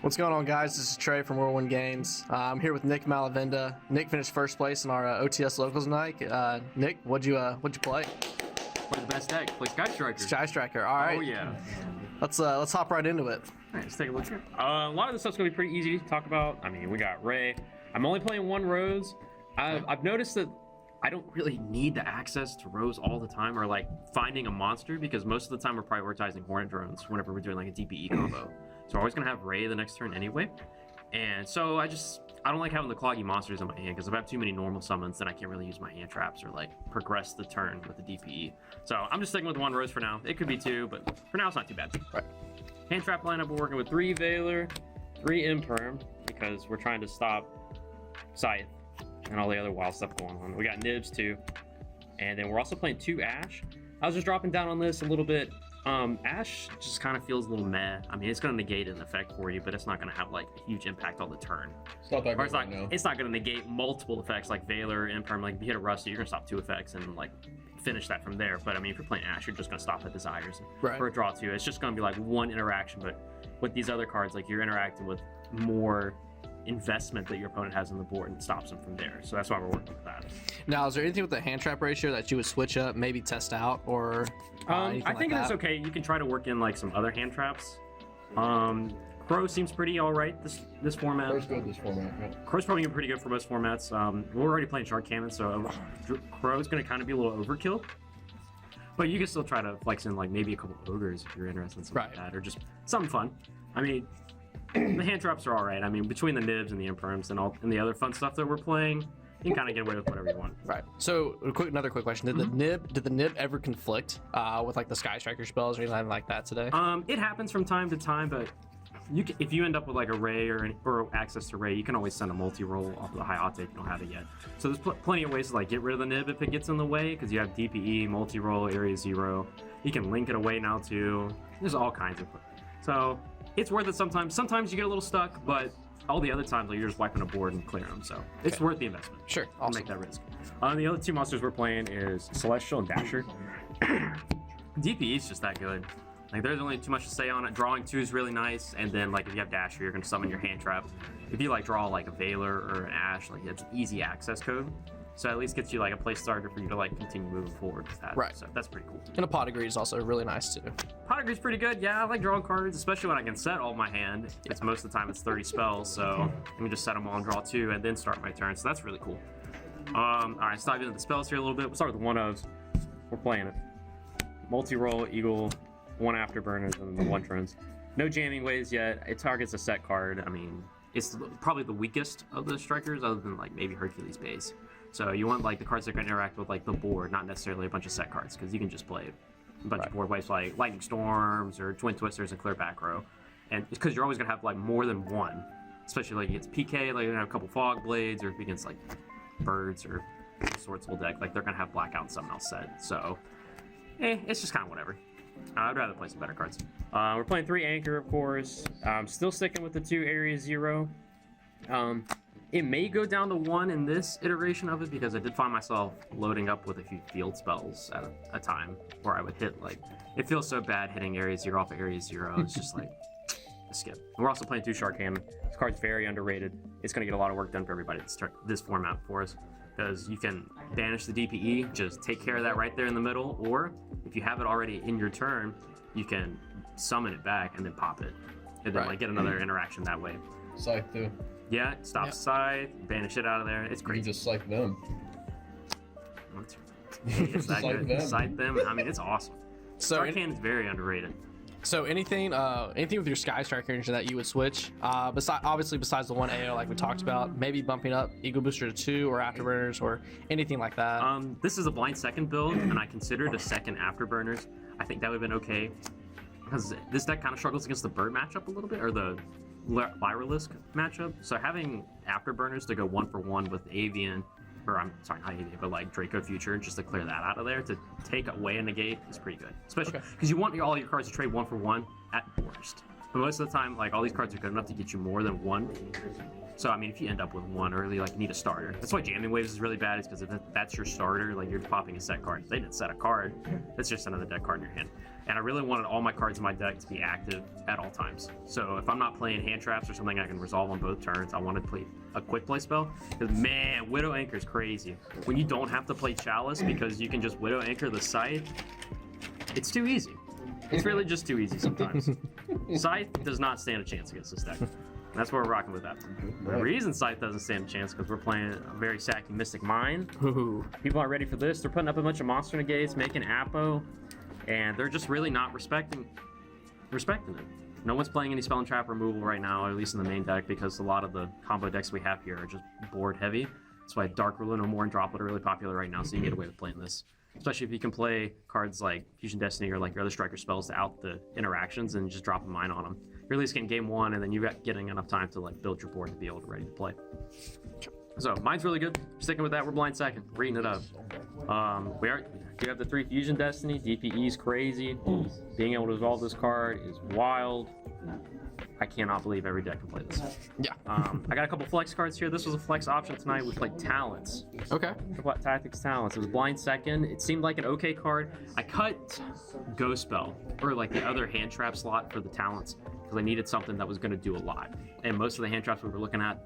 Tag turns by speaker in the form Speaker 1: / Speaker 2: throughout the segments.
Speaker 1: What's going on, guys? This is Trey from Whirlwind Games. I'm here with Nick Malavenda. Nick finished first place in our OTS locals night. Nick, what'd you play?
Speaker 2: Play the best deck. Play Sky Striker.
Speaker 1: Sky Striker. All right.
Speaker 2: Oh yeah.
Speaker 1: Let's hop right into it.
Speaker 2: All right, let's take a look here. A lot of this stuff's gonna be pretty easy to talk about. I mean, we got Ray. I'm only playing one Rose. I've noticed that I don't really need the access to Rose all the time, or like finding a monster, because most of the time we're prioritizing Hornet drones whenever we're doing like a DPE combo. So we're always gonna have Ray the next turn anyway. And so I don't like having the cloggy monsters in my hand, because if I have too many normal summons, then I can't really use my hand traps or like progress the turn with the DPE. So I'm just sticking with one Rose for now. It could be two, but for now it's not too bad.
Speaker 1: Right.
Speaker 2: Hand trap lineup, we're working with 3 Valor, 3 Imperm, because we're trying to stop Scythe and all the other wild stuff going on. We got Nibs too. And then we're also playing 2 Ash. I was just dropping down on this a little bit. Ash just kind of feels a little meh. I mean, it's going to negate an effect for you, but it's not going to have like a huge impact on the turn.
Speaker 3: It's not that good right now.
Speaker 2: It's not going to negate multiple effects like Valor, Imperm. Like if you hit a Rusty, you're going to stop 2 effects and like finish that from there. But I mean, if you're playing Ash, you're just going to stop at Desires for a draw 2. It's just going to be like one interaction. But with these other cards, like you're interacting with more investment that your opponent has on the board and stops them from there. So that's why we're working with that.
Speaker 1: Now, is there anything with the hand trap ratio that you would switch up, maybe test out, or
Speaker 2: I think it's okay. You can try to work in like some other hand traps. Crow seems pretty all right this format.
Speaker 3: Crow's good this format. Yeah.
Speaker 2: Crow's probably pretty good for most formats. We're already playing Shark Cannon, so Crow's going to kind of be a little overkill. But you can still try to flex in like maybe a couple ogres if you're interested in something like that, or just something fun. I mean, the hand traps are all right. I mean, between the Nibs and the Imperms and the other fun stuff that we're playing, you can kind of get away with whatever you want.
Speaker 1: Right. So, another quick question: Did the Nib ever conflict with like the Sky Striker spells or anything like that today?
Speaker 2: It happens from time to time, but if you end up with like a Ray or access to Ray, you can always send a multi-roll off of the high octane if you don't have it yet. So there's plenty of ways to like get rid of the Nib if it gets in the way, because you have DPE, multi-roll, area 0. You can link it away now too. There's all kinds of. So it's worth it sometimes. Sometimes you get a little stuck, but all the other times like, you're just wiping a board and clearing them. So it's worth the investment.
Speaker 1: Sure.
Speaker 2: I'll make that risk. The other 2 monsters we're playing is Celestial and Dasher. DPE is just that good. Like there's only too much to say on it. Drawing 2 is really nice, and then like if you have Dasher, you're gonna summon your hand trap. If you like draw like a Valor or an Ash, like it's an easy access code. So at least gets you like a place starter for you to like continue moving forward with that.
Speaker 1: Right.
Speaker 2: So that's pretty cool.
Speaker 1: And a Pot of Greed is also really nice too.
Speaker 2: Pot of Greed's pretty good. Yeah, I like drawing cards, especially when I can set all my hand. It's most of the time it's 30 spells, so I can just set them all and draw 2 and then start my turn. So that's really cool. All right, let's dive into the spells here a little bit. We'll start with one of. We're playing it. Multi-roll, Eagle, 1 Afterburners, and the 1 drones. No jamming ways yet. It targets a set card. I mean, it's probably the weakest of the strikers, other than like maybe Hercules base. So you want like the cards that can interact with like the board, not necessarily a bunch of set cards, because you can just play a bunch of board waves like Lightning Storms or Twin Twisters and clear back row. And it's because you're always gonna have like more than one, especially like against PK, like you're gonna have a couple Fog Blades, or against like Birds or Swordsful deck, like they're gonna have Blackout and something else set. So, it's just kind of whatever. I'd rather play some better cards. We're playing 3 Anchor, of course. Still sticking with the 2 Area 0. It may go down to 1 in this iteration of it, because I did find myself loading up with a few field spells at a time where I would hit like, it feels so bad hitting Area 0 off of Area 0. It's just like a skip. And we're also playing 2 Shark Cannon. This card's very underrated. It's going to get a lot of work done for everybody this format for us, because you can banish the DPE, just take care of that right there in the middle, or if you have it already in your turn, you can summon it back and then pop it, and then like get another interaction that way.
Speaker 3: Scythe too.
Speaker 2: Yeah, stop Scythe, banish it out of there. It's great.
Speaker 3: You just scythe them.
Speaker 2: It's that good. Scythe them. I mean, it's awesome.
Speaker 1: So
Speaker 2: Shark Cannon's very underrated.
Speaker 1: So anything with your Sky Striker engine that you would switch, besides the 1 AO like we talked about, maybe bumping up Eagle Booster to 2 or Afterburners or anything like that.
Speaker 2: This is a blind second build, and I considered a second Afterburners. I think that would have been okay, because this deck kind of struggles against the Bird matchup a little bit, or the Lyralisk matchup. So having Afterburners to go 1-for-1 with Avian, or I'm sorry, not Avian, but like Draco Future, just to clear that out of there, to take away a negate is pretty good. Especially because you want all your cards to trade 1-for-1 at worst. But most of the time, like all these cards are good enough to get you more than one. So I mean, if you end up with one early, like you need a starter. That's why jamming waves is really bad. Is because if that's your starter, like you're popping a set card. If they didn't set a card, that's just another deck card in your hand. And I really wanted all my cards in my deck to be active at all times. So if I'm not playing hand traps or something I can resolve on both turns, I want to play a quick play spell. Because man, Widow Anchor is crazy. When you don't have to play Chalice because you can just Widow Anchor the Scythe, it's too easy. It's really just too easy sometimes. Scythe does not stand a chance against this deck. That's what we're rocking with that. The reason Scythe doesn't stand a chance because we're playing a very sacky Mystic Mine.
Speaker 1: Ooh.
Speaker 2: People aren't ready for this. They're putting up a bunch of monster negates, making Apo, and they're just really not respecting it. No one's playing any spell and trap removal right now, at least in the main deck, because a lot of the combo decks we have here are just board heavy. That's why Dark Ruler, No More, and Droplet are really popular right now, so you can get away with playing this. Especially if you can play cards like Fusion Destiny or like your other striker spells to out the interactions and just drop a mine on them. You're at least getting game one, and then you're getting enough time to like build your board to be able to ready to play. So mine's really good. Sticking with that, we're blind second, reading it up. We have the 3 Fusion Destiny. DPE is crazy. Being able to resolve this card is wild. I cannot believe every deck can play this.
Speaker 1: Yeah.
Speaker 2: I got a couple flex cards here. This was a flex option tonight. We played Talents.
Speaker 1: Okay.
Speaker 2: Tactics Talents. It was blind second. It seemed like an okay card. I cut Ghost Spell, or like the other hand trap slot for the Talents, because I needed something that was going to do a lot. And most of the hand traps we were looking at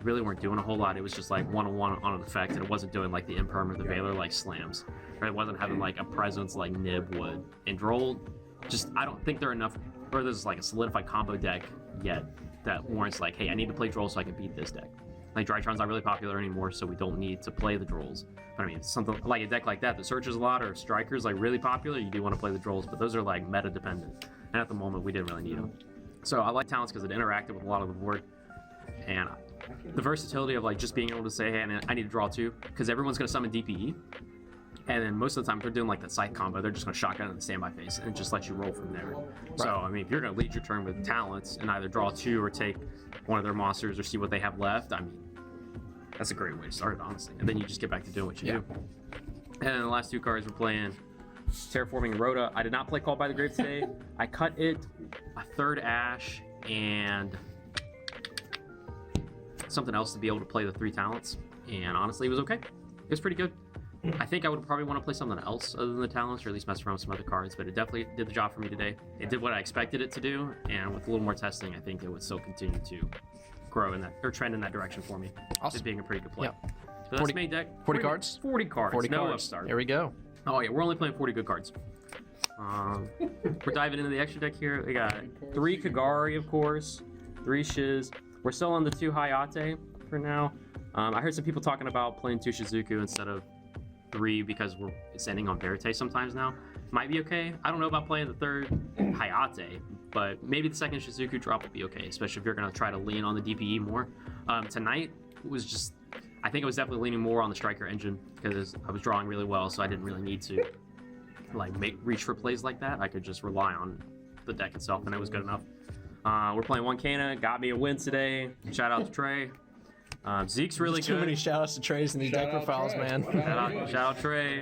Speaker 2: really weren't doing a whole lot. It was just like one-on-one on an effect, and it wasn't doing like the Imperm or the Veiler like slams. Or it wasn't having like a presence like Nib would. And Droll, just I don't think they're enough, or there's like a solidified combo deck yet that warrants like, hey, I need to play Droll so I can beat this deck. Like Drytron's not really popular anymore, so we don't need to play the Drolls. But I mean, something like a deck like that searches a lot, or Striker's like really popular, you do want to play the Drolls, but those are like meta dependent. And at the moment, we didn't really need them. So I like Talents because it interacted with a lot of the board. And the versatility of like just being able to say, hey, I need to draw 2, because everyone's going to summon DPE. And then most of the time, if they're doing like the Scythe combo, they're just going to shotgun in the standby phase and just let you roll from there. Right. So, I mean, if you're going to lead your turn with Talents and either draw 2 or take one of their monsters or see what they have left, I mean, that's a great way to start it, honestly. And then you just get back to doing what you do. And then the last 2 cards we're playing Terraforming Rhoda. I did not play Called by the Grave today. I cut it a 3rd Ash and something else to be able to play the 3 Talents. And honestly, it was okay. It was pretty good. I think I would probably want to play something else other than the Talents, or at least mess around with some other cards, but it definitely did the job for me today. It did what I expected it to do, and with a little more testing, I think it would still continue to grow in that, or trend in that direction for me.
Speaker 1: Awesome.
Speaker 2: It being a pretty good play.
Speaker 1: Yeah.
Speaker 2: So that's main deck.
Speaker 1: 40 cards?
Speaker 2: 40 cards.
Speaker 1: 40
Speaker 2: no
Speaker 1: cards.
Speaker 2: upstart.
Speaker 1: Here we go.
Speaker 2: Oh yeah, we're only playing 40 good cards. We're diving into the extra deck here. We got 3 Kagari, of course, 3 Shiz. We're still on the 2 Hayate for now. I heard some people talking about playing 2 Shizuku instead of 3 because it's ending on Verite sometimes now. Might be okay. I don't know about playing the 3rd Hayate, but maybe the 2nd Shizuku drop would be okay, especially if you're going to try to lean on the DPE more. Tonight was just, I think I was definitely leaning more on the Striker engine because I was drawing really well, so I didn't really need to like reach for plays like that. I could just rely on the deck itself, and it was good enough. We're playing 1 Kana, got me a win today. Shout out to Trey. Zeke's really
Speaker 1: Too
Speaker 2: good.
Speaker 1: many shout outs to Trey's in these deck profiles,
Speaker 3: Trey.
Speaker 1: man.
Speaker 2: Shout out Trey.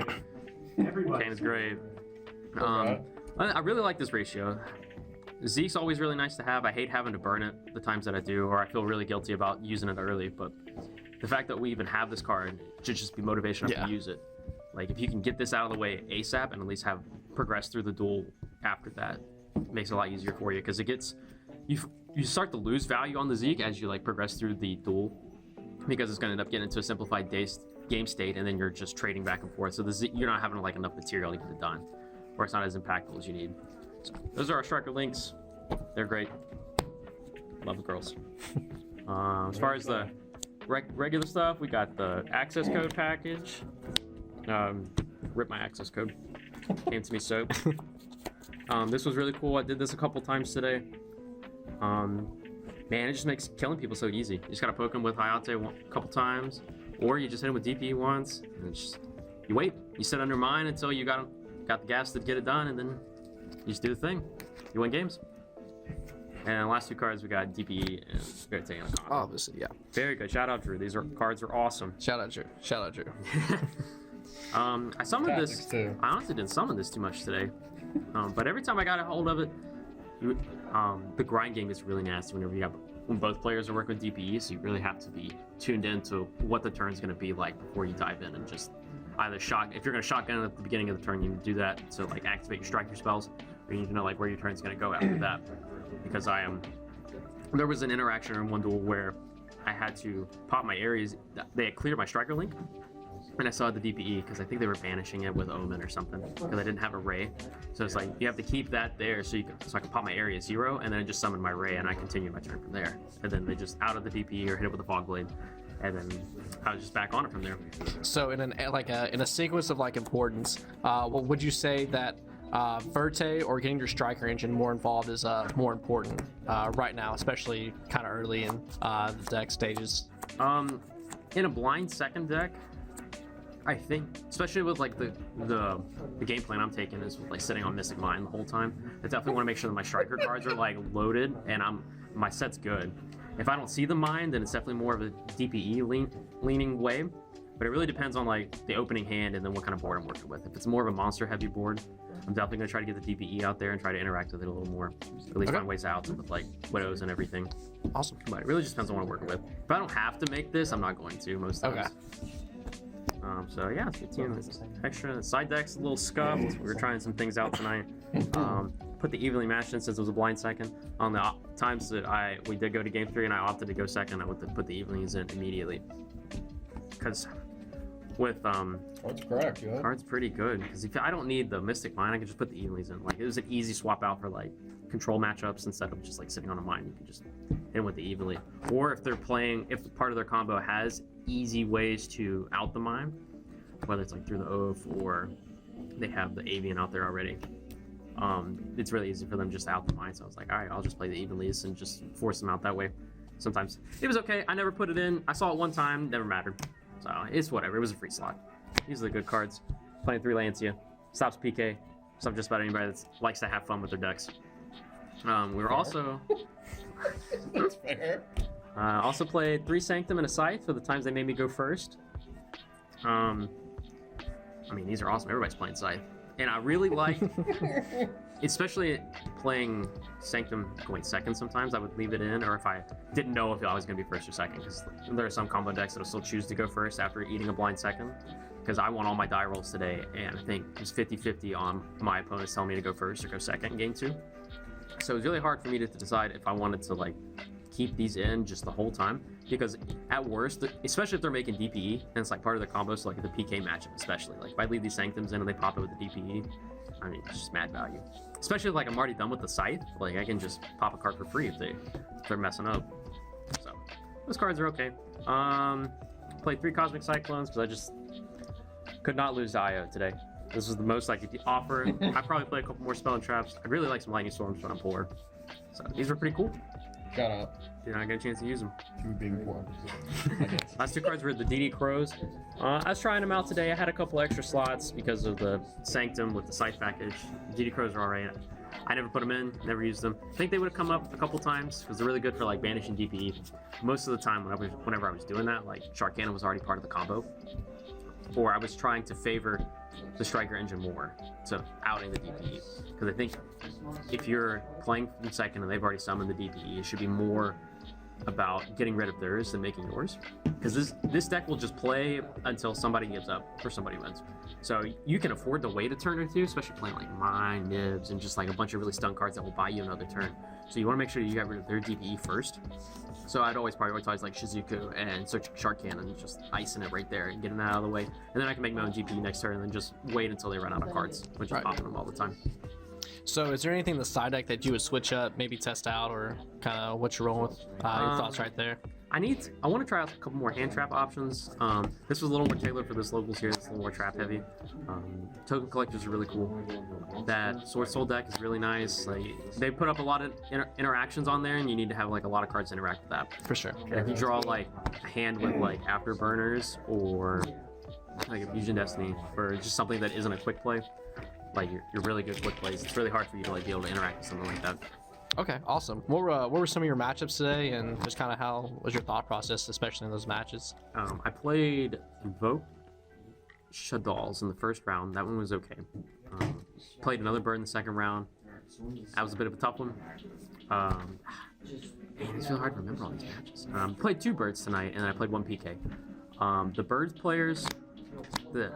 Speaker 2: Kana's great. I really like this ratio. Zeke's always really nice to have. I hate having to burn it the times that I do, or I feel really guilty about using it early, but the fact that we even have this card should just be motivation enough to use it. Like, if you can get this out of the way ASAP and at least have progressed through the duel after that, it makes it a lot easier for you, because it gets, you start to lose value on the Zeke as you like progress through the duel, because it's going to end up getting into a simplified game state, and then you're just trading back and forth. So the Zeke, you're not having like enough material to get it done, or it's not as impactful as you need. So those are our striker links. They're great. Love the girls. As far as the regular stuff, we got the access code package. Rip my access code. Came to me soaked. This was really cool. I did this a couple times today. Man, it just makes killing people so easy. You just gotta poke them with Hayate a couple times, or you just hit them with DP once, and it's just, you wait. You sit under mine until you got the gas to get it done, and then you just do the thing. You win games. And the last 2 cards, we got DPE and Verite and Akana.
Speaker 1: Obviously, yeah.
Speaker 2: Very good. Shout out, Drew. These cards are awesome.
Speaker 1: Shout out, Drew. Shout out, Drew.
Speaker 2: I summoned this.
Speaker 3: Too.
Speaker 2: I honestly didn't summon this too much today, but every time I got a hold of it, the grind game is really nasty when both players are working with DPE, so you really have to be tuned in to what the turn's going to be like before you dive in and just either if you're going to shotgun at the beginning of the turn, you need to do that to like activate your striker spells, or you need to know like where your turn's going to go after that. Because there was an interaction in one duel where I had to pop my areas. They had cleared my striker link, and I saw the DPE because I think they were banishing it with Omen or something because I didn't have a Ray. So it's like you have to keep that there so I can pop my area 0, and then I just summon my Ray and I continued my turn from there. And then they just out of the DPE or hit it with a Fog Blade, and then I was just back on it from there.
Speaker 1: So in a sequence of like importance, what would you say that Verte or getting your striker engine more involved is more important right now, especially kind of early in the deck stages?
Speaker 2: In a blind second deck, I think, especially with like the game plan I'm taking is with, like sitting on Mystic Mine the whole time. I definitely want to make sure that my striker cards are like loaded and my set's good. If I don't see the mine, then it's definitely more of a DPE leaning way. But it really depends on like the opening hand and then what kind of board I'm working with. If it's more of a monster heavy board, I'm definitely going to try to get the DPE out there and try to interact with it a little more. At least find ways out with like widows and everything.
Speaker 1: Awesome.
Speaker 2: But it really just depends on what I'm working with. If I don't have to make this, I'm not going to most times. Okay. So yeah, it's 15 extra. The side deck's a little scuffed. We were trying some things out tonight. Put the evenly matched in since it was a blind second. On the times that we did go to game 3 and I opted to go second, I would put the evenlys in immediately. Because with
Speaker 3: that's correct, yeah.
Speaker 2: Card's pretty good. Because if I don't need the Mystic Mine, I can just put the evenlys in. Like it was an easy swap out for like control matchups instead of just like sitting on a mine. You can just hit with the evenly. Or if they're playing, if part of their combo has easy ways to out the mine, whether it's like through the Oath or they have the Avian out there already, it's really easy for them just to out the mine. So I was like, all right, I'll just play the evenlies and just force them out that way. Sometimes it was okay. I never put it in. I saw it one time, never mattered. So it's whatever. It was a free slot. These are the good cards. Playing 3 Lancia, stops PK, stops just about anybody that likes to have fun with their decks. We were also
Speaker 3: That's fair.
Speaker 2: Also played 3 Sanctum and a Scythe for the times they made me go first. I mean, these are awesome. Everybody's playing Scythe. And I really like, especially playing Sanctum going second sometimes, I would leave it in, or if I didn't know if I was going to be first or second, because there are some combo decks that will still choose to go first after eating a blind second, because I won all my die rolls today, and I think it was 50-50 on my opponents telling me to go first or go second in game 2. So it was really hard for me to decide if I wanted to like keep these in just the whole time, because at worst, especially if they're making DPE and it's like part of the combo, so like the PK matchup especially, like if I leave these Sanctums in and they pop it with the DPE, I mean, it's just mad value. Especially like I'm already done with the Scythe, like I can just pop a card for free if they're messing up. So those cards are okay. Played 3 Cosmic Cyclones because I just could not lose to IO today. This was the most I could offer. I probably play a couple more Spell and Traps. I really like some Lightning Storms when I'm poor. So these were pretty cool.
Speaker 3: Shout out.
Speaker 2: Did not get a chance to use them.
Speaker 3: You being poor.
Speaker 2: Last 2 cards were the DD Crows. I was trying them out today. I had a couple extra slots because of the Sanctum with the Scythe package. The DD Crows are alright. I never put them in, never used them. I think they would have come up a couple times because they're really good for like banishing DPE. Most of the time whenever I was doing that, like Shark Cannon was already part of the combo. Or I was trying to favor the striker engine more, so outing the DPE. Because I think if you're playing from second and they've already summoned the DPE, it should be more about getting rid of theirs than making yours. Because this deck will just play until somebody gives up or somebody wins. So you can afford to wait a turn or 2, especially playing like Mine, Nibs, and just like a bunch of really stun cards that will buy you another turn. So you want to make sure you get rid of their DPE first. So I'd always prioritize like Shizuku and search Shark Cannon, just icing it right there and getting that out of the way. And then I can make my own DPE next turn and then just wait until they run out of cards, which is popping them all the time.
Speaker 1: So is there anything in the side deck that you would switch up, maybe test out, or kind of what you're rolling with? Your thoughts right there?
Speaker 2: I want to try out a couple more hand trap options. This was a little more tailored for this locals here. It's a little more trap heavy. Token collectors are really cool. That Sword Soul deck is really nice. Like they put up a lot of interactions on there, and you need to have like a lot of cards to interact with that.
Speaker 1: For sure.
Speaker 2: And if you draw like a hand with like Afterburners or like a Fusion Destiny or just something that isn't a quick play, like you're really good quick plays. It's really hard for you to like be able to interact with something like that.
Speaker 1: Okay, awesome. What were some of your matchups today, and just kind of how was your thought process, especially in those matches?
Speaker 2: I played Invoke Shaddolls in the first round. That one was okay. Played another bird in the second round. That was a bit of a tough one. Man, it's really hard to remember all these matches. Played 2 birds tonight, and then I played 1 PK. The birds players, I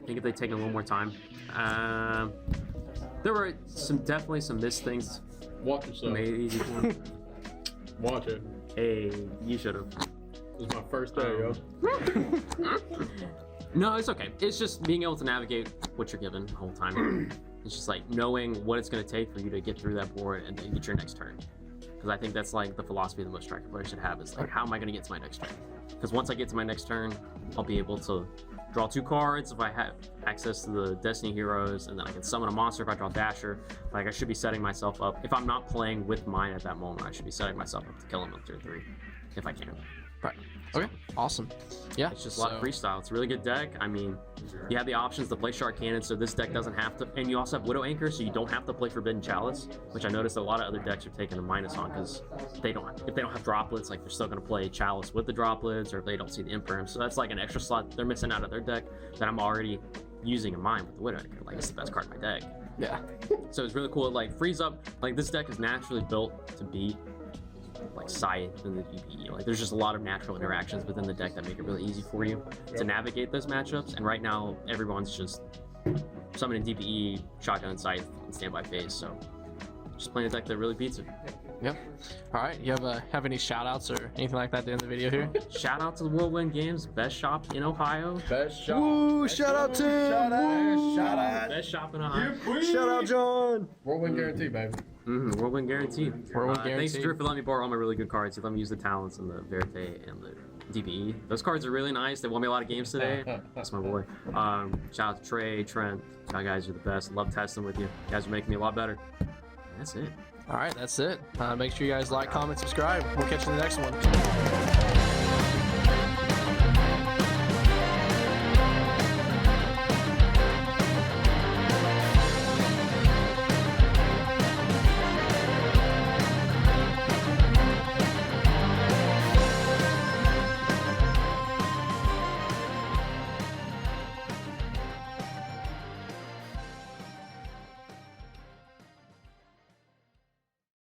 Speaker 2: think if they'd taken a little more time, there were definitely some missed things.
Speaker 3: Watch yourself.
Speaker 2: Made it easy for them.
Speaker 3: Watch it.
Speaker 2: Hey, you should have.
Speaker 3: This is my first day, yo.
Speaker 2: No, it's okay. It's just being able to navigate what you're given the whole time. It's just like knowing what it's going to take for you to get through that board and then get your next turn. Because I think that's like the philosophy that most striker players should have is like, how am I going to get to my next turn? Because once I get to my next turn, I'll be able to draw 2 cards if I have access to the Destiny heroes, and then I can summon a monster if I draw Dasher. Like, I should be setting myself up. If I'm not playing with mine at that moment, I should be setting myself up to kill him on turn 3 if I can.
Speaker 1: Right. Okay. Awesome. Yeah.
Speaker 2: It's just a lot of freestyle. It's a really good deck. I mean, you have the options to play Shark Cannon, so this deck doesn't have to. And you also have Widow Anchor, so you don't have to play Forbidden Chalice, which I noticed a lot of other decks are taking a minus on because if they don't have droplets, like they're still going to play Chalice with the droplets, or if they don't see the Imperm. So that's like an extra slot they're missing out of their deck that I'm already using in mine with the Widow Anchor. Like, it's the best card in my deck.
Speaker 1: Yeah.
Speaker 2: So it's really cool. It like frees up. Like, this deck is naturally built to beat like Scythe and the DPE. Like, there's just a lot of natural interactions within the deck that make it really easy for you to navigate those matchups. And right now, everyone's just summoning DPE, shotgun, Scythe, and standby phase. So just playing a deck that really beats it.
Speaker 1: Yep. All right. You have any shout outs or anything like that to end the video here?
Speaker 2: Shout out to the Whirlwind Games, best shop in Ohio.
Speaker 3: Best shot.
Speaker 1: Woo! Shout out Tim.
Speaker 3: Shout out. Shout out.
Speaker 2: Best shop in Ohio.
Speaker 1: Shout out John.
Speaker 3: Whirlwind guarantee, baby.
Speaker 2: Whirlwind Guarantee.
Speaker 1: Whirlwind
Speaker 2: Thanks
Speaker 1: Guarantee.
Speaker 2: Drew for letting me borrow all my really good cards. He let me use the Talents and the Verite and the DPE. Those cards are really nice. They won me a lot of games today. That's my boy. Shout out to Trey, Trent. You guys are the best. Love testing with you. You guys are making me a lot better. And that's it.
Speaker 1: All right. That's it. Make sure you guys like, comment, subscribe. We'll catch you in the next one.